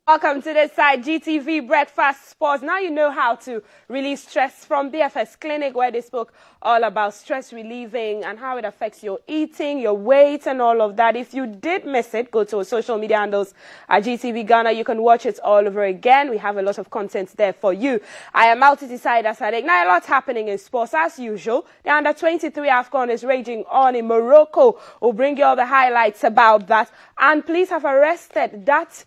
Welcome to this side, GTV Breakfast Sports. Now you know how to release stress from BFS Clinic, where they spoke all about stress relieving and how it affects your eating, your weight, and all of that. If you did miss it, go to our social media handles at GTV Ghana. You can watch it all over again. We have a lot of content there for you. I am out to decide as I now a lot happening in sports as usual. The under-23 AFCON is raging on in Morocco. We'll bring you all the highlights about that. And police have arrested that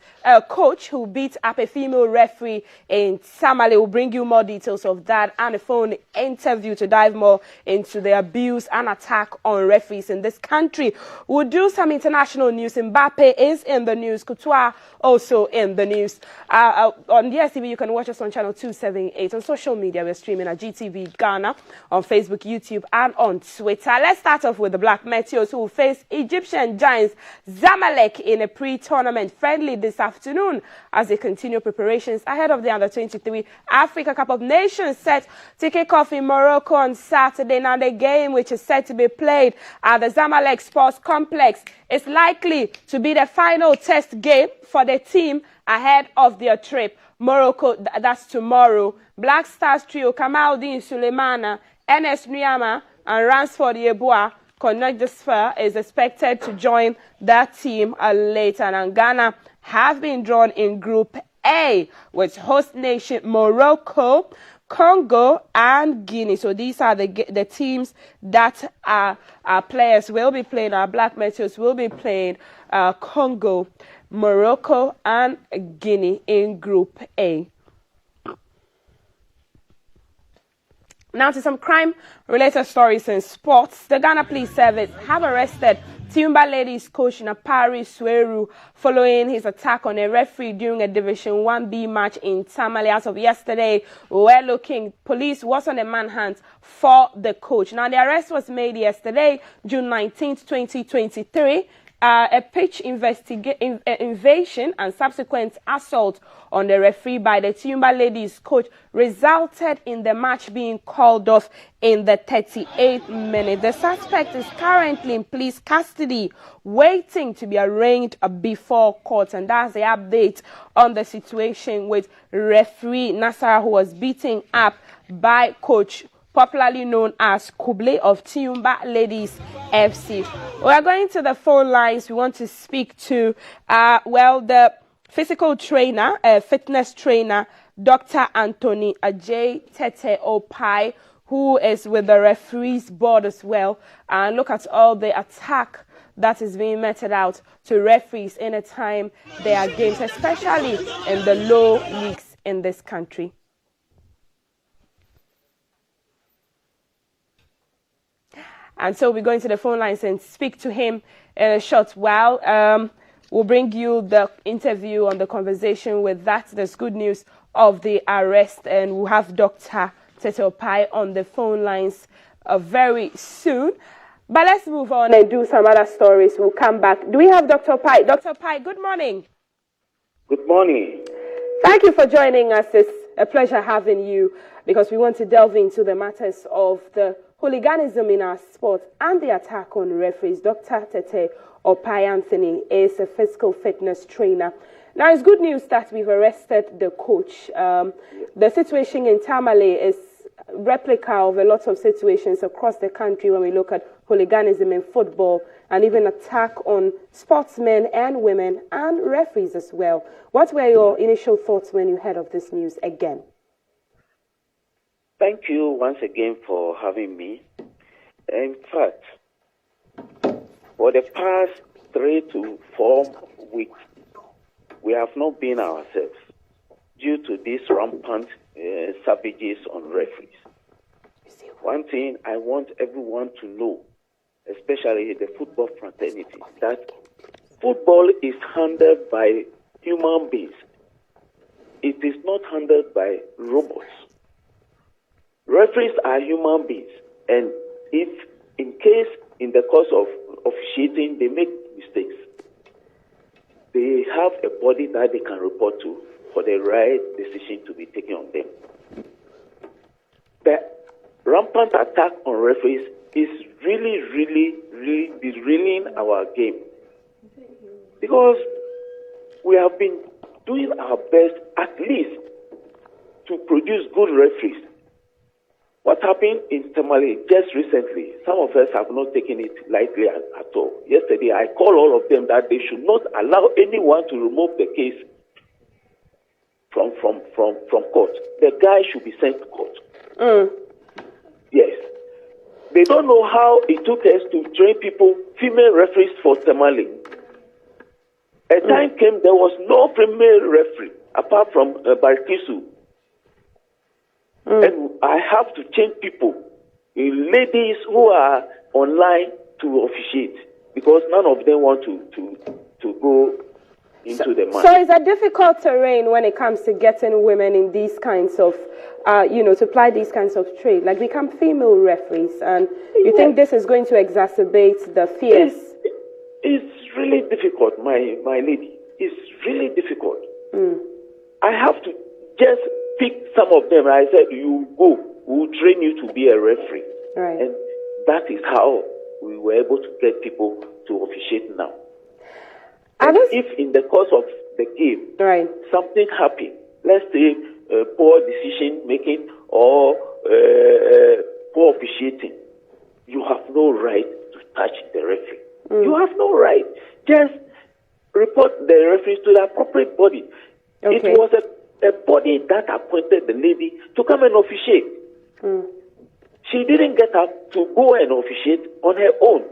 coach who beat up a female referee in Tamale. We'll bring you more details of that and a phone interview to dive more into the abuse and attack on referees in this country. We'll do some international news. Mbappe is in the news. Couture also in the news. On DSTV, you can watch us on channel 278. On social media, we're streaming at GTV Ghana on Facebook, YouTube, and on Twitter. Let's start off with the Black Meteors, who will face Egyptian giants Zamalek in a pre-tournament friendly this afternoon as they continue preparations ahead of the Under-23 Africa Cup of Nations set to kick off in Morocco on Saturday. Now, the game, which is set to be played at the Zamalek Sports Complex, is likely to be the final test game for the team ahead of their trip. Morocco, that's tomorrow. Black Stars trio Kamaldeen Sulemana, Enes Nuyama, and Ransford Yeboah Connect the Sphere is expected to join that team later. And Ghana have been drawn in Group A with host nation Morocco, Congo, and Guinea. So these are the teams that our players will be playing. Our Black Meteors will be playing Congo, Morocco, and Guinea in Group A. Now to some crime-related stories in sports. The Ghana Police Service have arrested Tiumba Ladies coach Napari Sweru following his attack on a referee during a Division 1B match in Tamale. As of yesterday, police was on a manhunt for the coach. Now, the arrest was made yesterday, June 19th, 2023. A pitch invasion and subsequent assault on the referee by the Tiumba Ladies coach resulted in the match being called off in the 38th minute. The suspect is currently in police custody, waiting to be arraigned before court. And that's the update on the situation with referee Nasara, who was beaten up by coach popularly known as Kuble of Tiumba Ladies FC. We are going to the phone lines. We want to speak to, the physical trainer, fitness trainer, Dr. Anthony Ajay Tete Opai, who is with the referees board as well. And look at all the attack that is being meted out to referees anytime there are games, especially in the low leagues in this country. And so we're going to the phone lines and speak to him in a short while. We'll bring you the interview on the conversation with that. There's good news of the arrest, and we'll have Dr. Tete Opai on the phone lines very soon. But let's move on and do some other stories. We'll come back. Do we have Dr. Opai? Dr. Opai, good morning. Good morning. Thank you for joining us. It's a pleasure having you, because we want to delve into the matters of the hooliganism in our sport and the attack on referees. Dr. Tete Opai Anthony is a physical fitness trainer. Now, it's good news that we've arrested the coach. The situation in Tamale is a replica of a lot of situations across the country when we look at hooliganism in football and even attack on sportsmen and women and referees as well. What were your initial thoughts when you heard of this news again? Thank you once again for having me. In fact, for the past 3 to 4 weeks, we have not been ourselves due to these rampant savages on referees. One thing I want everyone to know, especially the football fraternity, that football is handled by human beings. It is not handled by robots. Referees are human beings, and if in case in the course of officiating they make mistakes, they have a body that they can report to for the right decision to be taken on them. The rampant attack on referees is really derailing our game, because we have been doing our best at least to produce good referees. What happened in Tamale just recently, some of us have not taken it lightly at all. Yesterday, I called all of them that they should not allow anyone to remove the case from court. The guy should be sent to court. Yes. They don't know how it took us to train people, female referees for Tamale. A time came, there was no female referee apart from Barkisu. And I have to change people, ladies who are online to officiate, because none of them want to go into the match. So it's a difficult terrain when it comes to getting women in these kinds of, to apply these kinds of trade, like become female referees. And you think this is going to exacerbate the fears? It's really difficult, my lady. It's really difficult. I have to just pick some of them. I said, you go. We'll train you to be a referee. Right. And that is how we were able to get people to officiate now. If in the course of the game, something happened, let's say poor decision making or poor officiating, you have no right to touch the referee. You have no right. Just report the referees to the appropriate body. Okay. It was a body that appointed the lady to come and officiate. She didn't get up to go and officiate on her own.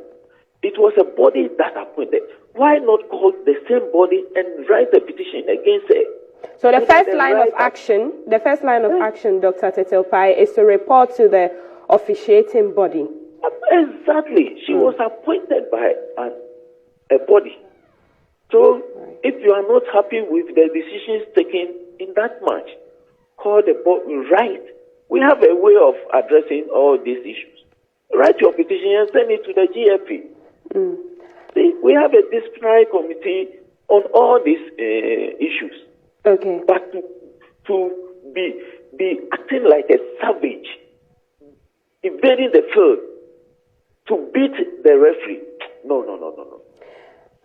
It was a body that appointed. Why not call the same body and write a petition against her? So the first line of action, Dr. Tetelpai, is to report to the officiating body. Exactly. She was appointed by a body. So if you are not happy with the decisions taken in that match, call the body, write. We have a way of addressing all these issues. Write your petition and send it to the GFP. See, we have a disciplinary committee on all these issues. Okay. But to be acting like a savage, invading the field, to beat the referee, no.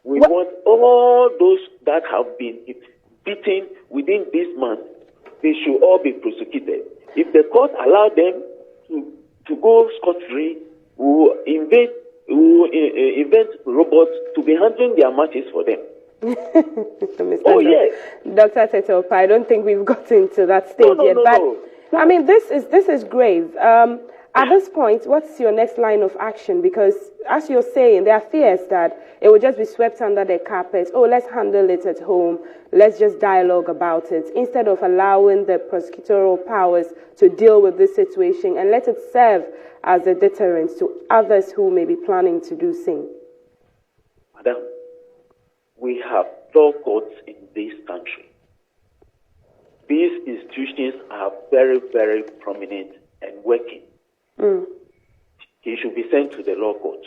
We want all those that have been beaten within this month, they should all be prosecuted. If the court allow them to go scot-free, we will invent robots to be handling their matches for them. Yes. Dr. Tetelpai, I don't think we've gotten to that stage yet. I mean, this is grave. At this point, what's your next line of action? Because, as you're saying, there are fears that it will just be swept under the carpet. Oh, let's handle it at home. Let's just dialogue about it, instead of allowing the prosecutorial powers to deal with this situation and let it serve as a deterrent to others who may be planning to do same. Madam, we have law courts in this country. These institutions are very, very prominent and working. He should be sent to the law court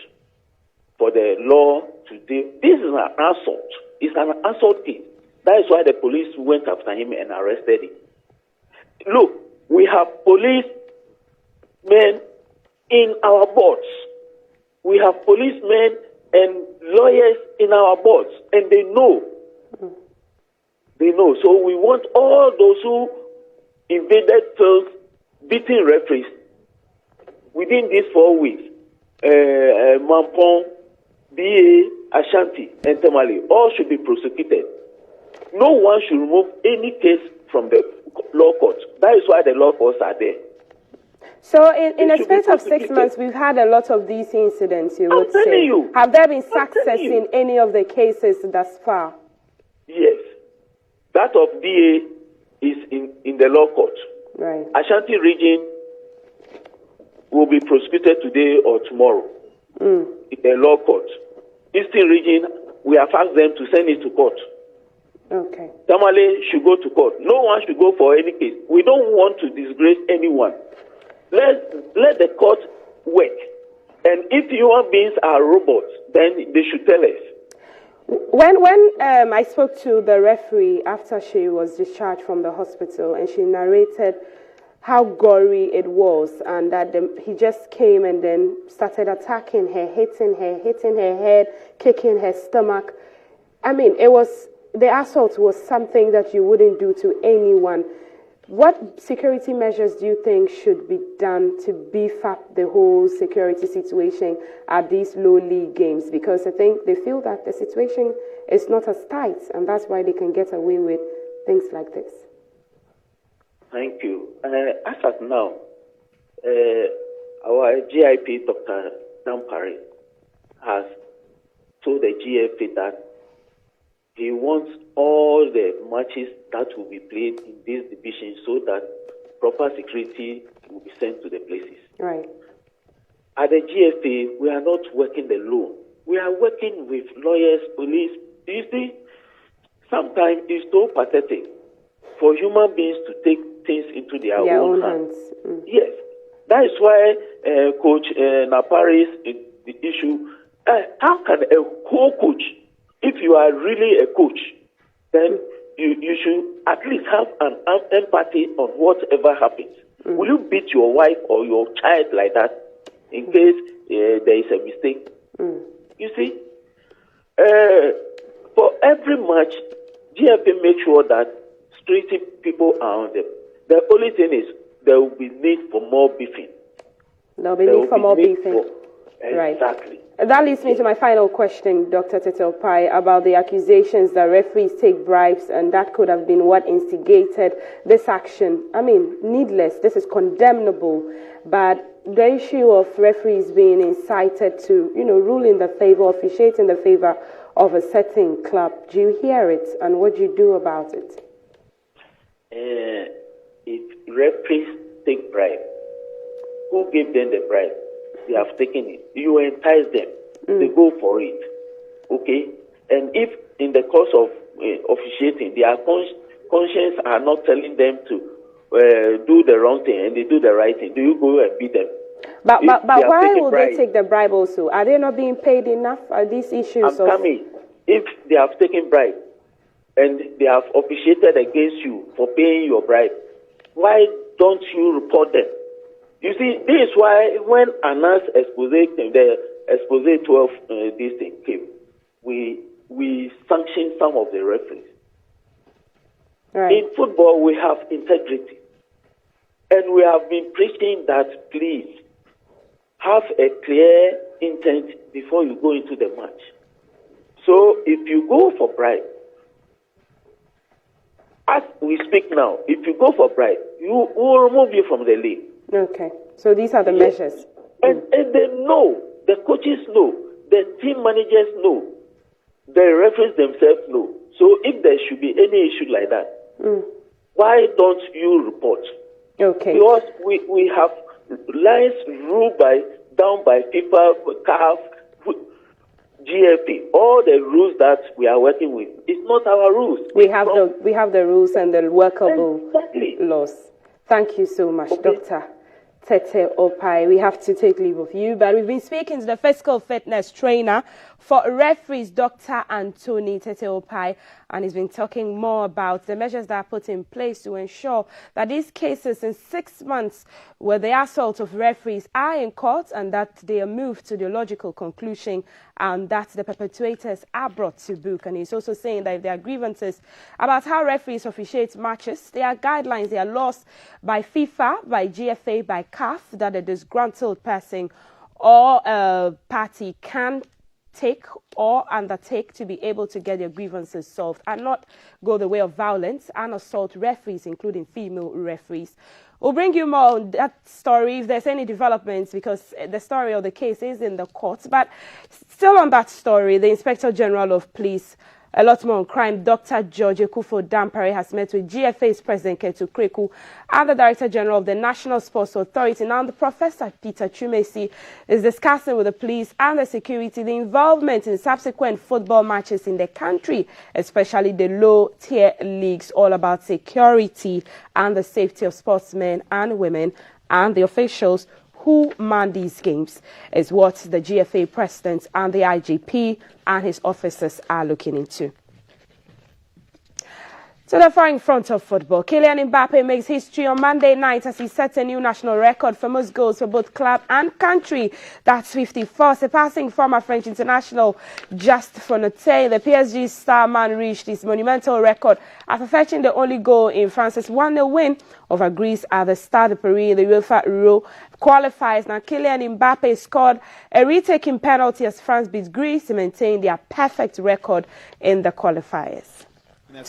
for the law to deal. This is an assault. It's an assault case. That is why the police went after him and arrested him. Look, we have policemen in our boards. We have policemen and lawyers in our boards, and they know. They know. So we want all those who invaded fields, beating referees, within these 4 weeks, Mampong, BA, Ashanti, and Tamale, all should be prosecuted. No one should remove any case from the law court. That is why the law courts are there. So in a space of 6 months, we've had a lot of these incidents, you would say. Have there been success in any of the cases thus far? Yes. That of BA is in the law court. Right. Ashanti region will be prosecuted today or tomorrow in the law court. Eastern region, we have asked them to send it to court. Okay. Tamale should go to court. No one should go for any case. We don't want to disgrace anyone. Let the court work. And if human beings are robots, then they should tell us. When I spoke to the referee after she was discharged from the hospital, and she narrated how gory it was, and that he just came and then started attacking her, hitting her head, kicking her stomach. I mean, it was the assault was something that you wouldn't do to anyone. What security measures do you think should be done to beef up the whole security situation at these low-league games? Because I think they feel that the situation is not as tight, and that's why they can get away with things like this. Thank you. As of now, our GIP, Dr. Dampare, has told the GFA that he wants all the matches that will be played in this division so that proper security will be sent to the places. Right. At the GFA, we are not working alone. We are working with lawyers, police. You see, sometimes it's so pathetic for human beings to take things into their own hands. Mm. Yes. That is why Coach Napare's the issue. How can a whole coach, if you are really a coach, then you should at least have an empathy on whatever happens. Mm. Will you beat your wife or your child like that in case there is a mistake? Mm. You see, for every match, GFA makes sure that security people are on them. The only thing is there will be need for more beefing. There will be need for more beefing. Exactly. Right. That leads me to my final question, Dr. Tete Oppai, about the accusations that referees take bribes, and that could have been what instigated this action. I mean, needless, this is condemnable, but the issue of referees being incited to, rule in the favor, officiate in the favor of a certain club, do you hear it, and what do you do about it? If referees take bribe, who gave them the bribe? They have taken it. You entice them. They go for it. Okay? And if in the course of officiating, their conscience are not telling them to do the wrong thing and they do the right thing, do you go and beat them? But why will they take the bribe also? Are they not being paid enough? Are these issues if they have taken bribe and they have officiated against you for paying your bribe, why don't you report them? You see, this is why when Anas expose came, the expose 12 this thing came, we sanctioned some of the referees. Right. In football, we have integrity. And we have been preaching that please have a clear intent before you go into the match. So if you go for bribe, as we speak now, if you go for bribe, will remove you from the league. Okay. So these are the measures. And they know, the coaches know, the team managers know, the referees themselves know. So if there should be any issue like that, why don't you report? Okay. Because we have lines ruled down by FIFA, CAF, GFP, all the rules that we are working with. It's not our rules. We have the rules and the workable laws. Thank you so much, Dr. Tete Oppai. We have to take leave of you, but we've been speaking to the physical fitness trainer for referees, Dr. Anthony Tete Oppai, and he's been talking more about the measures that are put in place to ensure that these cases in 6 months where the assault of referees are in court and that they are moved to the logical conclusion and that the perpetrators are brought to book. And he's also saying that if there are grievances about how referees officiate matches, there are guidelines, there are laws by FIFA, by GFA, by CAF that a disgruntled person or a party can take or undertake to be able to get their grievances solved and not go the way of violence and assault referees, including female referees. We'll bring you more on that story if there's any developments, because the story of the case is in the courts. But still on that story, the Inspector General of Police, a lot more on crime, Dr. George Akufo-Dampare, has met with GFA's President Ketu Kreku and the Director General of the National Sports Authority. Now, the Professor Peter Chumesi is discussing with the police and the security the involvement in subsequent football matches in the country, especially the low-tier leagues, all about security and the safety of sportsmen and women and the officials who man these games is what the GFA president and the IGP and his officers are looking into. So therefore, in front of football, Kylian Mbappe makes history on Monday night as he sets a new national record for most goals for both club and country. That's 54, surpassing former French international Just Fonotet. The PSG star man reached his monumental record after fetching the only goal in France's 1-0 win over Greece at the Stade de Paris in the UEFA Euro qualifiers. Now, Kylian Mbappe scored a retaking penalty as France beat Greece to maintain their perfect record in the qualifiers.